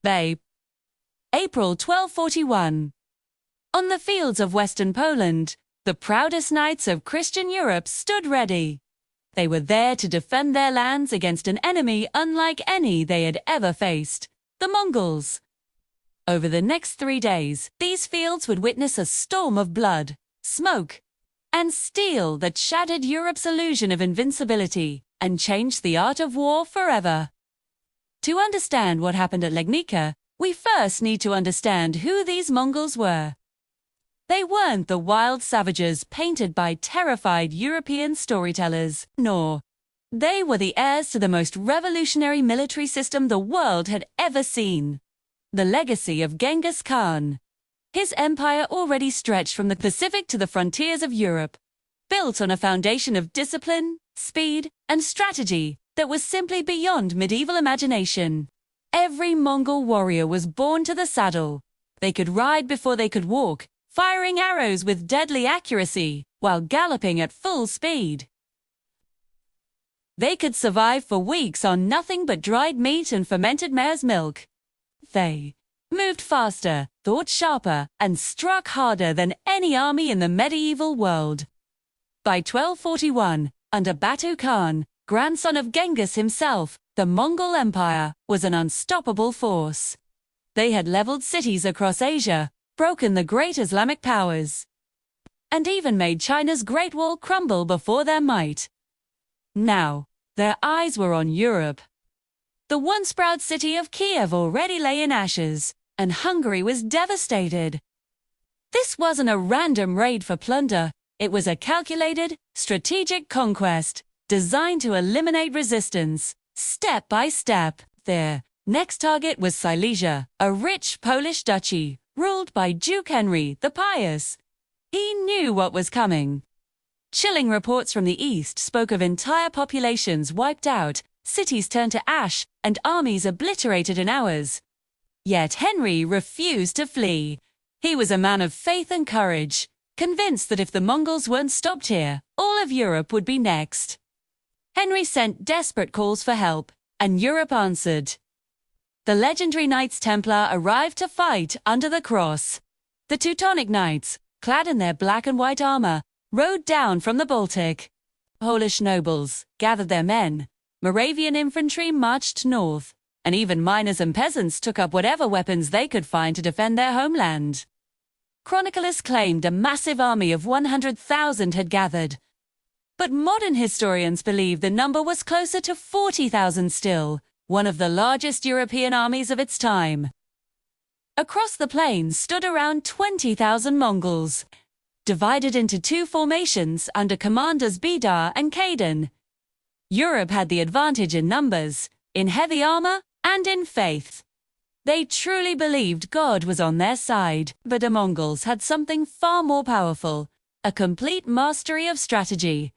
Bay. April 1241. On the fields of western Poland, the proudest knights of Christian Europe stood ready. They were there to defend their lands against an enemy unlike any they had ever faced, the Mongols. Over the next 3 days, these fields would witness a storm of blood, smoke, and steel that shattered Europe's illusion of invincibility and changed the art of war forever. To understand what happened at Legnica, we first need to understand who these Mongols were. They weren't the wild savages painted by terrified European storytellers, nor. They were the heirs to the most revolutionary military system the world had ever seen. The legacy of Genghis Khan. His empire already stretched from the Pacific to the frontiers of Europe, built on a foundation of discipline, speed, and strategy that was simply beyond medieval imagination. Every Mongol warrior was born to the saddle. They could ride before they could walk, firing arrows with deadly accuracy while galloping at full speed. They could survive for weeks on nothing but dried meat and fermented mare's milk. They moved faster, thought sharper, and struck harder than any army in the medieval world. By 1241, under Batu Khan, grandson of Genghis himself, the Mongol Empire was an unstoppable force. They had leveled cities across Asia, broken the great Islamic powers, and even made China's Great Wall crumble before their might. Now, their eyes were on Europe. The once proud city of Kiev already lay in ashes, and Hungary was devastated. This wasn't a random raid for plunder, it was a calculated, strategic conquest, designed to eliminate resistance, step by step. Their next target was Silesia, a rich Polish duchy, ruled by Duke Henry the Pious. He knew what was coming. Chilling reports from the east spoke of entire populations wiped out, cities turned to ash, and armies obliterated in hours. Yet Henry refused to flee. He was a man of faith and courage, convinced that if the Mongols weren't stopped here, all of Europe would be next. Henry sent desperate calls for help, and Europe answered. The legendary Knights Templar arrived to fight under the cross. The Teutonic Knights, clad in their black and white armor, rode down from the Baltic. Polish nobles gathered their men, Moravian infantry marched north, and even miners and peasants took up whatever weapons they could find to defend their homeland. Chroniclers claimed a massive army of 100,000 had gathered, but modern historians believe the number was closer to 40,000 still, one of the largest European armies of its time. Across the plains stood around 20,000 Mongols, divided into 2 formations under commanders Bidar and Kaidan. Europe had the advantage in numbers, in heavy armor, and in faith. They truly believed God was on their side, but the Mongols had something far more powerful, a complete mastery of strategy.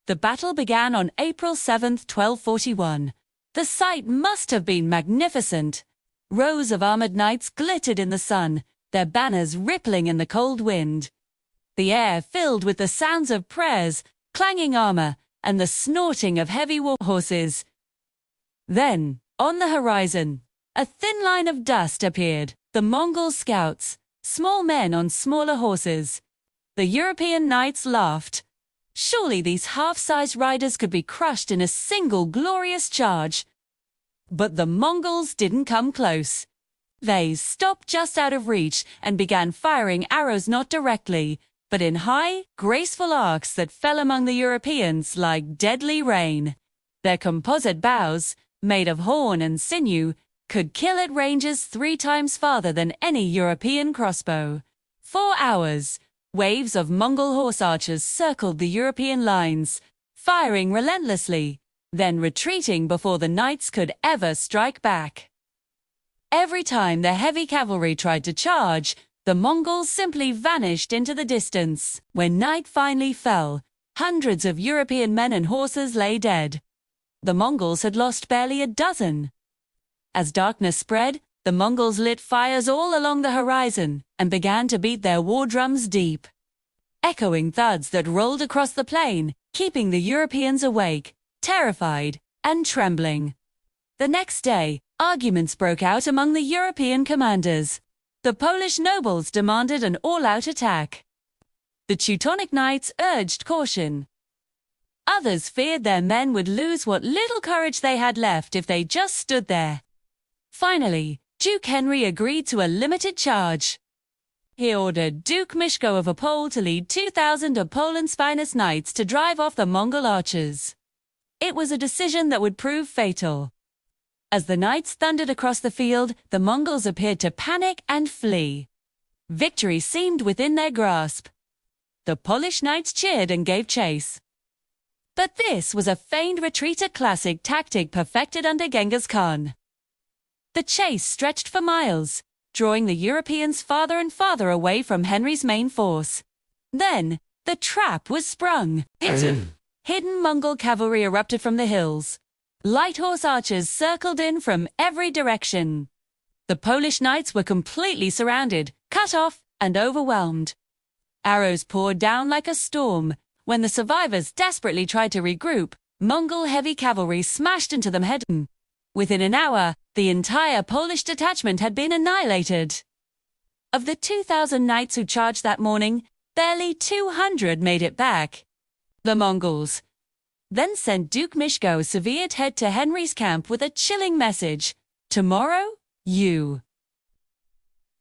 The battle began on April 7, 1241. The sight must have been magnificent. Rows of armored knights glittered in the sun, their banners rippling in the cold wind. The air filled with the sounds of prayers, clanging armor, and the snorting of heavy war horses. Then, on the horizon, a thin line of dust appeared, the Mongol scouts, small men on smaller horses. The European knights laughed. Surely these half-sized riders could be crushed in a single glorious charge. But the Mongols didn't come close. They stopped just out of reach and began firing arrows not directly, but in high, graceful arcs that fell among the Europeans like deadly rain. Their composite bows, made of horn and sinew, could kill at ranges 3 times farther than any European crossbow. For hours, waves of Mongol horse archers circled the European lines, firing relentlessly, then retreating before the knights could ever strike back. Every time the heavy cavalry tried to charge, the Mongols simply vanished into the distance. When night finally fell, hundreds of European men and horses lay dead. The Mongols had lost barely a dozen. As darkness spread, the Mongols lit fires all along the horizon and began to beat their war drums deep. Echoing thuds that rolled across the plain, keeping the Europeans awake, terrified, and trembling. The next day, Arguments broke out among the European commanders. The Polish nobles demanded an all-out attack. The Teutonic knights urged caution. Others feared their men would lose what little courage they had left if they just stood there. Finally, Duke Henry agreed to a limited charge. He ordered Duke Mieszko of Opole to lead 2,000 of Poland's finest knights to drive off the Mongol archers. It was a decision that would prove fatal. As the knights thundered across the field, the Mongols appeared to panic and flee. Victory seemed within their grasp. The Polish knights cheered and gave chase. But this was a feigned retreat, a classic tactic perfected under Genghis Khan. The chase stretched for miles, drawing the Europeans farther and farther away from Henry's main force. Then, the trap was sprung. Hidden Mongol cavalry erupted from the hills. Light horse archers circled in from every direction. The Polish knights were completely surrounded, cut off, and overwhelmed. Arrows poured down like a storm. When the survivors desperately tried to regroup, Mongol heavy cavalry smashed into them head-on. Within an hour, the entire Polish detachment had been annihilated. Of the 2,000 knights who charged that morning, barely 200 made it back. The Mongols then sent Duke Mieszko severed head to Henry's camp with a chilling message: "Tomorrow, you."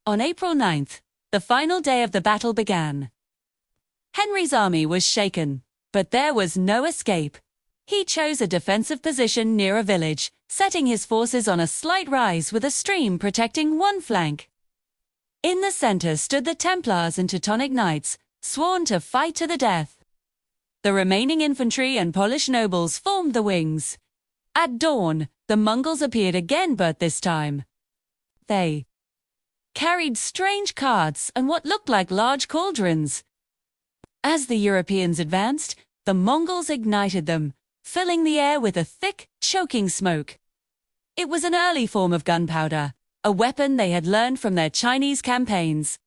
On April 9th, the final day of the battle began. Henry's army was shaken, but there was no escape. He chose a defensive position near a village, setting his forces on a slight rise with a stream protecting one flank. In the center stood the Templars and Teutonic knights, sworn to fight to the death. The remaining infantry and Polish nobles formed the wings. At dawn, the Mongols appeared again, but this time they carried strange carts and what looked like large cauldrons. As the Europeans advanced, the Mongols ignited them, filling the air with a thick, choking smoke. It was an early form of gunpowder, a weapon they had learned from their Chinese campaigns.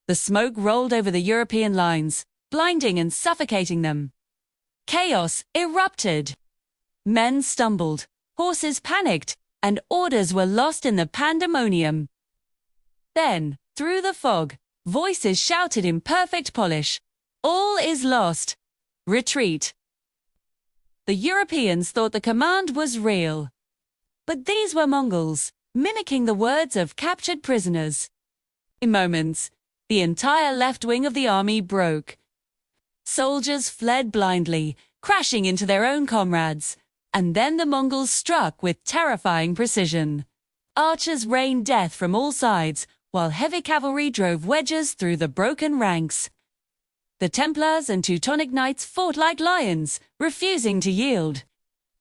The smoke rolled over the European lines, blinding and suffocating them. Chaos erupted. Men stumbled, horses panicked, and orders were lost in the pandemonium. Then, through the fog, voices shouted in perfect Polish, "All is lost. Retreat." The Europeans thought the command was real. But these were Mongols, mimicking the words of captured prisoners. In moments, the entire left wing of the army broke. Soldiers fled blindly, crashing into their own comrades. And then the Mongols struck with terrifying precision. Archers rained death from all sides, while heavy cavalry drove wedges through the broken ranks. The Templars and Teutonic knights fought like lions, refusing to yield.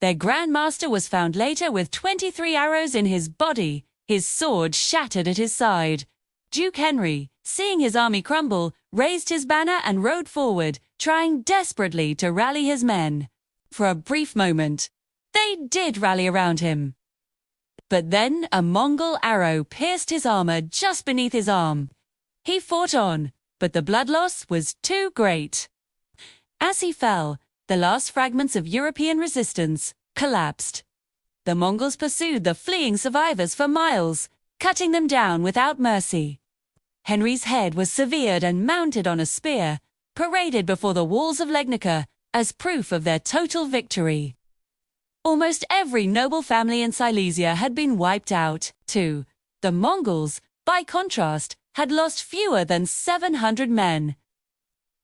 Their Grand Master was found later with 23 arrows in his body, his sword shattered at his side. Duke Henry, seeing his army crumble, raised his banner and rode forward, trying desperately to rally his men. For a brief moment, they did rally around him. But then a Mongol arrow pierced his armor just beneath his arm. He fought on, but the blood loss was too great. As he fell, the last fragments of European resistance collapsed. The Mongols pursued the fleeing survivors for miles, cutting them down without mercy. Henry's head was severed and mounted on a spear, paraded before the walls of Legnica as proof of their total victory. Almost every noble family in Silesia had been wiped out, too. The Mongols, by contrast, had lost fewer than 700 men.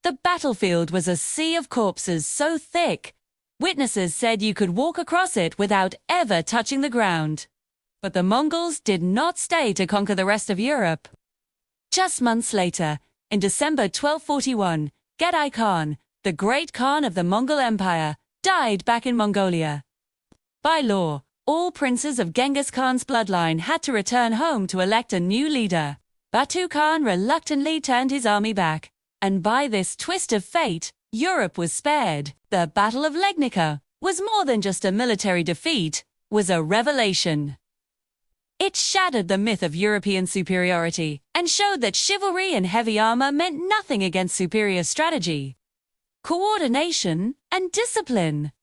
The battlefield was a sea of corpses so thick, witnesses said you could walk across it without ever touching the ground. But the Mongols did not stay to conquer the rest of Europe. Just months later, in December 1241, Genghis Khan, the great Khan of the Mongol Empire, died back in Mongolia. By law, all princes of Genghis Khan's bloodline had to return home to elect a new leader. Batu Khan reluctantly turned his army back, and by this twist of fate, Europe was spared. The Battle of Legnica was more than just a military defeat, was a revelation. It shattered the myth of European superiority and showed that chivalry and heavy armor meant nothing against superior strategy, coordination, and discipline.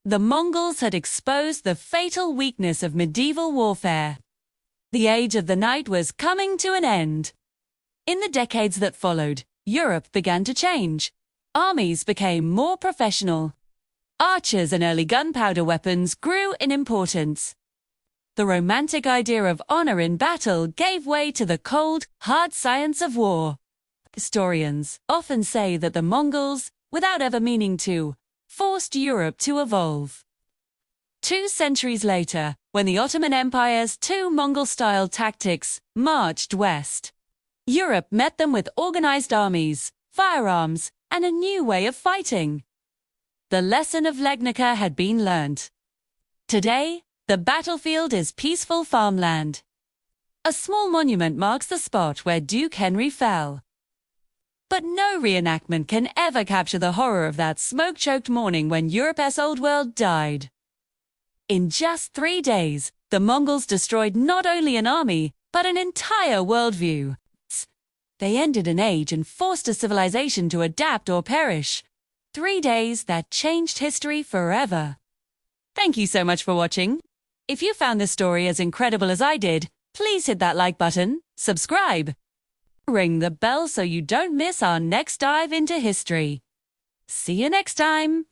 The Mongols had exposed the fatal weakness of medieval warfare. The Age of the Knight was coming to an end. In the decades that followed, Europe began to change. Armies became more professional. Archers and early gunpowder weapons grew in importance. The romantic idea of honor in battle gave way to the cold, hard science of war. Historians often say that the Mongols, without ever meaning to, forced Europe to evolve. 2 centuries later, when the Ottoman Empire's 2 Mongol-style tactics marched west, Europe met them with organized armies, firearms, and a new way of fighting. The lesson of Legnica had been learnt. Today, the battlefield is peaceful farmland. A small monument marks the spot where Duke Henry fell. But no reenactment can ever capture the horror of that smoke-choked morning when Europe's old world died. In just 3 days, the Mongols destroyed not only an army, but an entire worldview. They ended an age and forced a civilization to adapt or perish. 3 days that changed history forever. Thank you so much for watching. If you found this story as incredible as I did, please hit that like button, subscribe, ring the bell so you don't miss our next dive into history. See you next time!